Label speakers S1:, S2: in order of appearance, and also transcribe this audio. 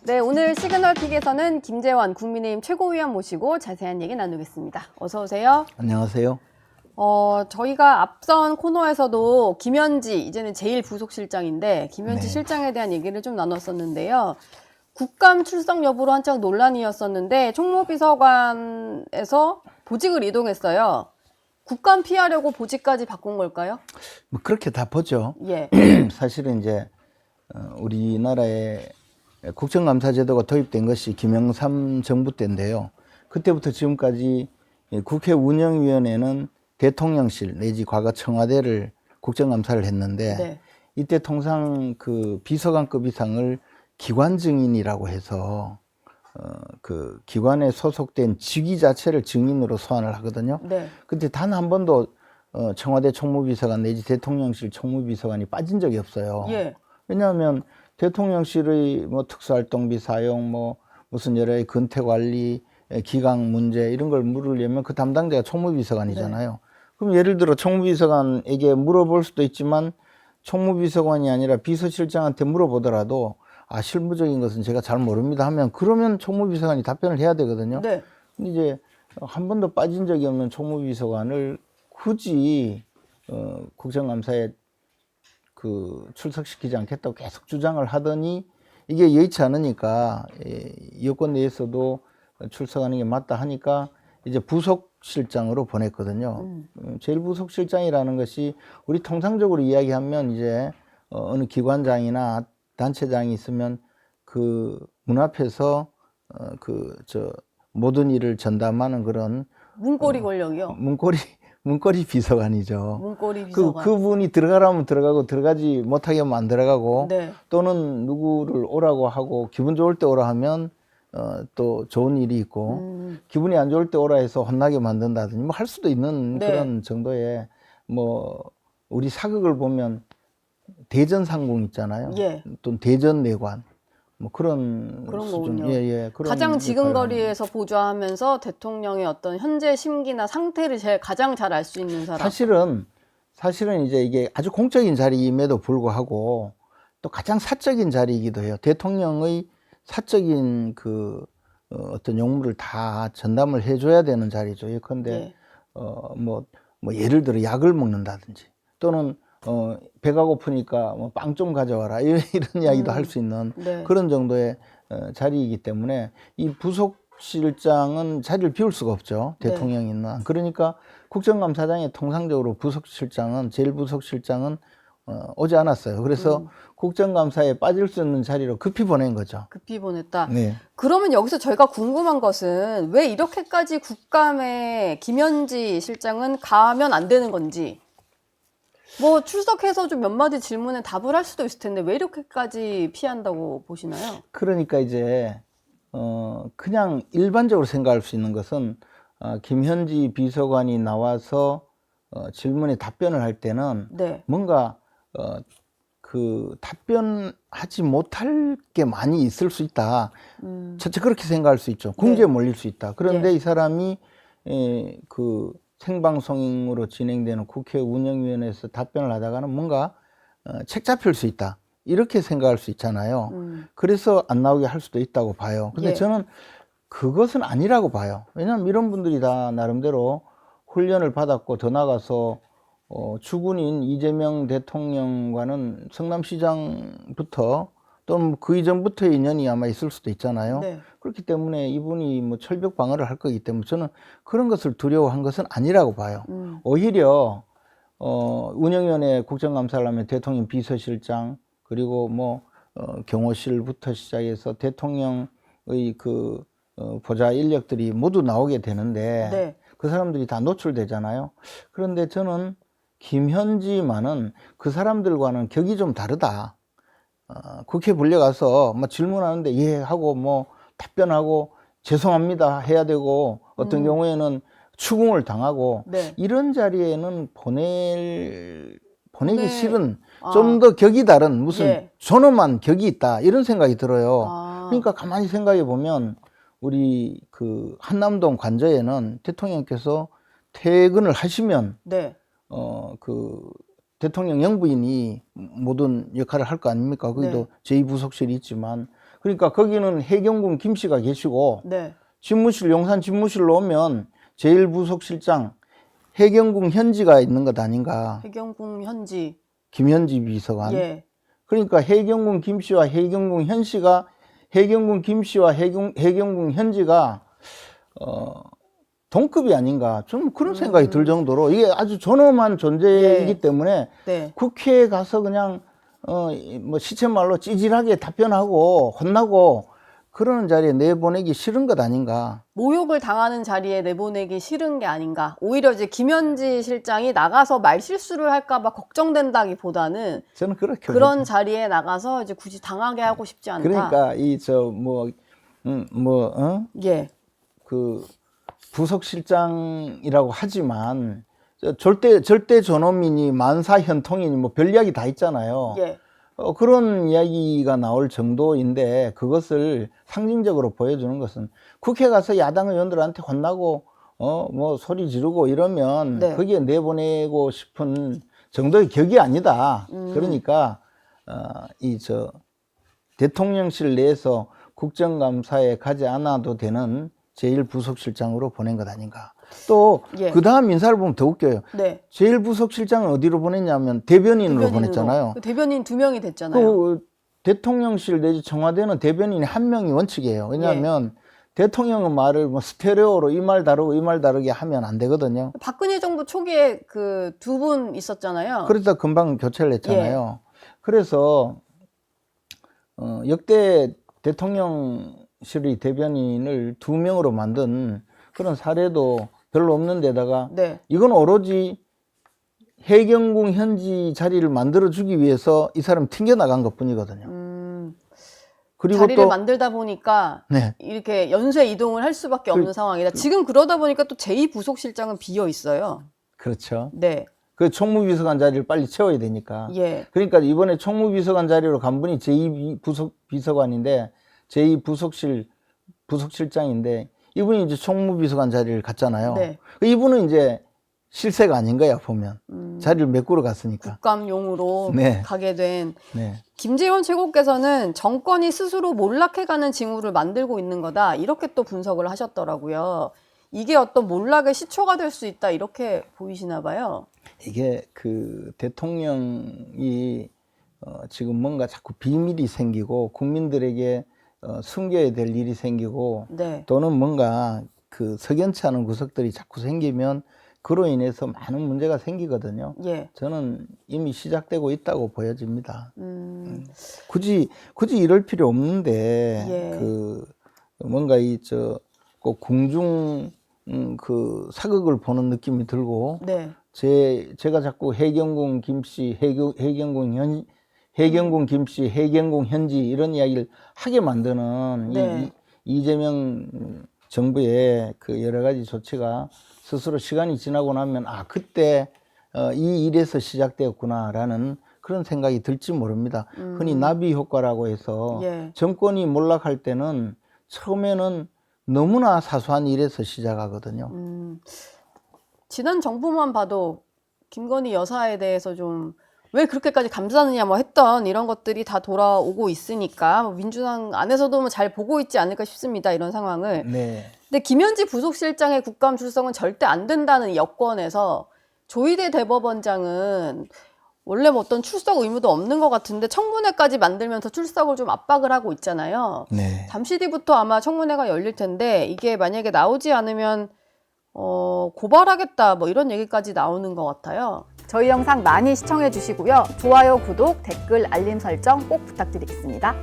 S1: 네, 오늘 시그널픽에서는 김재원 국민의힘 최고위원 모시고 자세한 얘기 나누겠습니다. 어서 오세요.
S2: 안녕하세요.
S1: 저희가 앞선 코너에서도 김현지, 이제는 제1부속실장인데 김현지
S2: 네.
S1: 실장에 대한 얘기를 좀 나눴었는데요. 국감 출석 여부로 한창 논란이었었는데 총무비서관에서 보직을 이동했어요. 국감 피하려고 보직까지 바꾼 걸까요?
S2: 뭐 그렇게 다 보죠.
S1: 예.
S2: 사실은 이제 우리나라에 국정감사 제도가 도입된 것이 김영삼 정부 때인데요. 그때부터 지금까지 국회 운영위원회는 대통령실 내지 과거 청와대를 국정감사를 했는데
S1: 네.
S2: 이때 통상 그 비서관급 이상을 기관 증인이라고 해서 그 기관에 소속된 직위 자체를 증인으로 소환을 하거든요.
S1: 네.
S2: 근데 단 한 번도 청와대 총무비서관 내지 대통령실 총무비서관이 빠진 적이 없어요.
S1: 예.
S2: 왜냐하면 대통령실의 뭐 특수활동비 사용, 뭐 무슨 여러 가지 근태관리, 기강 문제 이런 걸 물으려면 그 담당자가 총무비서관이잖아요.
S1: 네.
S2: 그럼 예를 들어 총무비서관에게 물어볼 수도 있지만 총무비서관이 아니라 비서실장한테 물어보더라도 실무적인 것은 제가 잘 모릅니다 하면 그러면 총무비서관이 답변을 해야 되거든요.
S1: 네.
S2: 근데 이제 한 번도 빠진 적이 없는 총무비서관을 굳이 국정감사에 출석시키지 않겠다고 계속 주장을 하더니 이게 여의치 않으니까 여권 내에서도 출석하는 게 맞다 하니까 이제 부속실장으로 보냈거든요. 제1부속실장이라는 것이 우리 통상적으로 이야기하면 이제 어느 기관장이나 단체장이 있으면 그 문 앞에서 모든 일을 전담하는 그런
S1: 문고리 권력이요.
S2: 문고리 비서관이죠.
S1: 문고리 비서관.
S2: 그분이 들어가라면 들어가고 들어가지 못하게 하면 안 들어가고
S1: 네.
S2: 또는 누구를 오라고 하고 기분 좋을 때 오라 하면 또 좋은 일이 있고 기분이 안 좋을 때 오라 해서 혼나게 만든다든지 뭐 할 수도 있는
S1: 네.
S2: 그런 정도의 뭐 우리 사극을 보면 대전상궁 있잖아요.
S1: 예.
S2: 또 대전내관 뭐 그런 수준.
S1: 거군요.
S2: 그런
S1: 가장
S2: 역할을
S1: 지근거리에서 보좌하면서 대통령의 어떤 현재 심기나 상태를 가장 잘 알 수 있는 사람.
S2: 사실은 이제 이게 아주 공적인 자리임에도 불구하고 또 가장 사적인 자리이기도 해요. 대통령의 사적인 어떤 용무를 다 전담을 해줘야 되는 자리죠. 예컨대
S1: 예.
S2: 뭐 예를 들어 약을 먹는다든지 또는 배가 고프니까 뭐 빵 좀 가져와라 이런 이야기도 할 수 있는
S1: 네.
S2: 그런 정도의 자리이기 때문에 이 부속실장은 자리를 비울 수가 없죠.
S1: 네.
S2: 대통령이 있는 한. 그러니까 국정감사장에 통상적으로 부속실장은 제1부속실장은 오지 않았어요. 그래서 국정감사에 빠질 수 있는 자리로 급히 보낸 거죠.
S1: 급히 보냈다.
S2: 네.
S1: 그러면 여기서 저희가 궁금한 것은 왜 이렇게까지 국감에 김현지 실장은 가면 안 되는 건지. 뭐 출석해서 좀 몇 마디 질문에 답을 할 수도 있을 텐데 왜 이렇게까지 피한다고 보시나요?
S2: 그러니까 이제 그냥 일반적으로 생각할 수 있는 것은 김현지 비서관이 나와서 질문에 답변을 할 때는
S1: 네.
S2: 뭔가 답변하지 못할 게 많이 있을 수 있다. 첫째 그렇게 생각할 수 있죠. 궁지에 몰릴 수 있다. 그런데
S1: 네.
S2: 이 사람이 생방송으로 진행되는 국회 운영위원회에서 답변을 하다가는 뭔가 책 잡힐 수 있다. 이렇게 생각할 수 있잖아요. 그래서 안 나오게 할 수도 있다고 봐요. 근데
S1: 예.
S2: 저는 그것은 아니라고 봐요. 왜냐하면 이런 분들이 다 나름대로 훈련을 받았고 더 나가서 주군인 이재명 대통령과는 성남시장부터 또는 그 이전부터의 인연이 아마 있을 수도 있잖아요.
S1: 네.
S2: 그렇기 때문에 이분이 뭐 철벽 방어를 할 거기 때문에 저는 그런 것을 두려워한 것은 아니라고 봐요. 오히려 운영위원회 국정감사를 하면 대통령 비서실장 그리고 뭐 경호실부터 시작해서 대통령의 보좌 인력들이 모두 나오게 되는데
S1: 네.
S2: 그 사람들이 다 노출되잖아요. 그런데 저는 김현지만은 그 사람들과는 격이 좀 다르다. 국회 불려가서 뭐 질문하는데 예 하고 뭐 답변하고 죄송합니다 해야 되고 어떤 경우에는 추궁을 당하고
S1: 네.
S2: 이런 자리에는 보내기 싫은
S1: 아.
S2: 좀 더 격이 다른 무슨
S1: 예.
S2: 존엄한 격이 있다 이런 생각이 들어요.
S1: 아.
S2: 그러니까 가만히 생각해 보면 우리 한남동 관저에는 대통령께서 퇴근을 하시면
S1: 네.
S2: 대통령 영부인이 모든 역할을 할 거 아닙니까? 거기도
S1: 네.
S2: 제2부속실이 있지만 그러니까 거기는 해경군 김 씨가 계시고
S1: 네.
S2: 집무실 용산 집무실로 오면 제1부속실장 해경궁 현지가 있는 것 아닌가.
S1: 해경궁 현지.
S2: 김현지 비서관.
S1: 예.
S2: 그러니까 해경궁 김 씨와 해경궁 현 씨가 해경궁 김 씨와 해경궁 현지가 동급이 아닌가. 좀 그런 생각이 들 정도로 이게 아주 존엄한 존재이기
S1: 예.
S2: 때문에
S1: 네.
S2: 국회에 가서 그냥 뭐 시쳇말로 찌질하게 답변하고 혼나고 그러는 자리에 내보내기 싫은 것 아닌가.
S1: 모욕을 당하는 자리에 내보내기 싫은 게 아닌가. 오히려 이제 김현지 실장이 나가서 말 실수를 할까봐 걱정된다기보다는
S2: 저는 그렇게
S1: 그런
S2: 보죠.
S1: 자리에 나가서 이제 굳이 당하게 하고 싶지 않다.
S2: 그러니까
S1: 예.
S2: 그 부속실장이라고 하지만 절대 존엄이니 만사현통이니 뭐 별 이야기 다 있잖아요.
S1: 예.
S2: 그런 이야기가 나올 정도인데 그것을 상징적으로 보여주는 것은 국회 가서 야당 의원들한테 혼나고 뭐 소리 지르고 이러면
S1: 네.
S2: 거기에 내보내고 싶은 정도의 격이 아니다. 그러니까 대통령실 내에서 국정감사에 가지 않아도 되는 제1부속실장으로 보낸 것 아닌가. 또
S1: 예.
S2: 그 다음 인사를 보면 더 웃겨요.
S1: 네.
S2: 제1부속실장은 어디로 보냈냐면 대변인으로 보냈잖아요.
S1: 그 대변인 2명이 됐잖아요.
S2: 그 대통령실 내지 청와대는 대변인이 1명이 원칙이에요. 왜냐하면 대통령은 말을 뭐 스테레오로 이 말 다르고 이 말 다르게 하면 안 되거든요.
S1: 박근혜 정부 초기에 그 2분 있었잖아요.
S2: 그러다 금방 교체를 했잖아요. 그래서 역대 대통령실의 대변인을 2명으로 만든 그런 사례도 별로 없는 데다가
S1: 네.
S2: 이건 오로지 해경궁 현지 자리를 만들어주기 위해서 이 사람 튕겨나간 것 뿐이거든요. 그리고
S1: 자리를
S2: 또
S1: 만들다 보니까
S2: 네.
S1: 이렇게 연쇄 이동을 할 수밖에 없는 상황이다. 지금 그러다 보니까 또 제2부속실장은 비어 있어요.
S2: 그렇죠.
S1: 네.
S2: 그 총무비서관 자리를 빨리 채워야 되니까.
S1: 예.
S2: 그러니까 이번에 총무비서관 자리로 간 분이 제2부속비서관인데 제2부속실장인데 이분이 이제 총무비서관 자리를 갔잖아요.
S1: 네.
S2: 이분은 이제 실세가 아닌 거야 보면 자리를 메꾸러 갔으니까.
S1: 국감용으로
S2: 네.
S1: 가게 된
S2: 네.
S1: 김재원 최고께서는 정권이 스스로 몰락해가는 징후를 만들고 있는 거다. 이렇게 또 분석을 하셨더라고요. 이게 어떤 몰락의 시초가 될 수 있다. 이렇게 보이시나 봐요.
S2: 이게 그 대통령이 지금 뭔가 자꾸 비밀이 생기고 국민들에게 숨겨야 될 일이 생기고
S1: 네.
S2: 또는 뭔가 그 석연치 않은 구석들이 자꾸 생기면 그로 인해서 많은 문제가 생기거든요.
S1: 예.
S2: 저는 이미 시작되고 있다고 보여집니다. 굳이 이럴 필요 없는데
S1: 예.
S2: 그 뭔가 꼭 궁중 그 사극을 보는 느낌이 들고
S1: 네.
S2: 제가 자꾸 해경궁 김씨, 해경궁 김씨, 해경궁 현지 이런 이야기를 하게 만드는
S1: 네.
S2: 이재명 정부의 그 여러 가지 조치가 스스로 시간이 지나고 나면 그때 이 일에서 시작되었구나라는 그런 생각이 들지 모릅니다. 흔히 나비 효과라고 해서
S1: 예.
S2: 정권이 몰락할 때는 처음에는 너무나 사소한 일에서 시작하거든요.
S1: 지난 정부만 봐도 김건희 여사에 대해서 좀 왜 그렇게까지 감싸느냐 뭐 했던 이런 것들이 다 돌아오고 있으니까 민주당 안에서도 잘 보고 있지 않을까 싶습니다. 이런 상황을.
S2: 네.
S1: 근데 김현지 부속실장의 국감 출석은 절대 안 된다는 여건에서 조희대 대법원장은 원래 뭐 어떤 출석 의무도 없는 것 같은데 청문회까지 만들면서 출석을 좀 압박을 하고 있잖아요.
S2: 네.
S1: 잠시 뒤부터 아마 청문회가 열릴 텐데 이게 만약에 나오지 않으면 고발하겠다 뭐 이런 얘기까지 나오는 것 같아요. 저희 영상 많이 시청해 주시고요. 좋아요, 구독, 댓글, 알림 설정 꼭 부탁드리겠습니다.